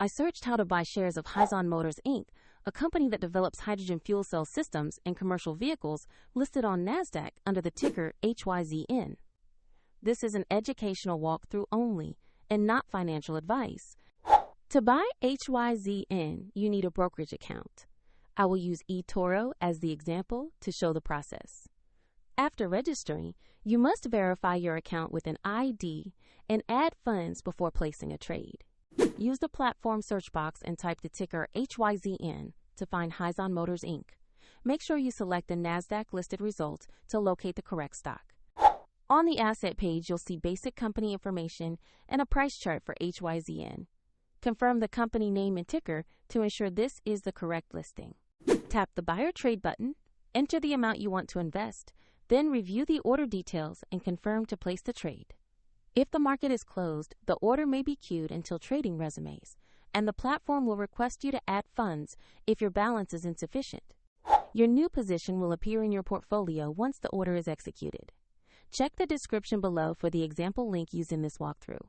I searched how to buy shares of Hyzon Motors Inc., a company that develops hydrogen fuel cell systems in commercial vehicles listed on NASDAQ under the ticker HYZN. This is an educational walkthrough only and not financial advice. To buy HYZN, you need a brokerage account. I will use eToro as the example to show the process. After registering, you must verify your account with an ID and add funds before placing a trade. Use the platform search box and type the ticker HYZN to find Hyzon Motors Inc. Make sure you select the NASDAQ-listed result to locate the correct stock. On the asset page, you'll see basic company information and a price chart for HYZN. Confirm the company name and ticker to ensure this is the correct listing. Tap the Buy or Trade button, enter the amount you want to invest, then review the order details and confirm to place the trade. If the market is closed, the order may be queued until trading resumes, and the platform will request you to add funds if your balance is insufficient. Your new position will appear in your portfolio once the order is executed. Check the description below for the example link used in this walkthrough.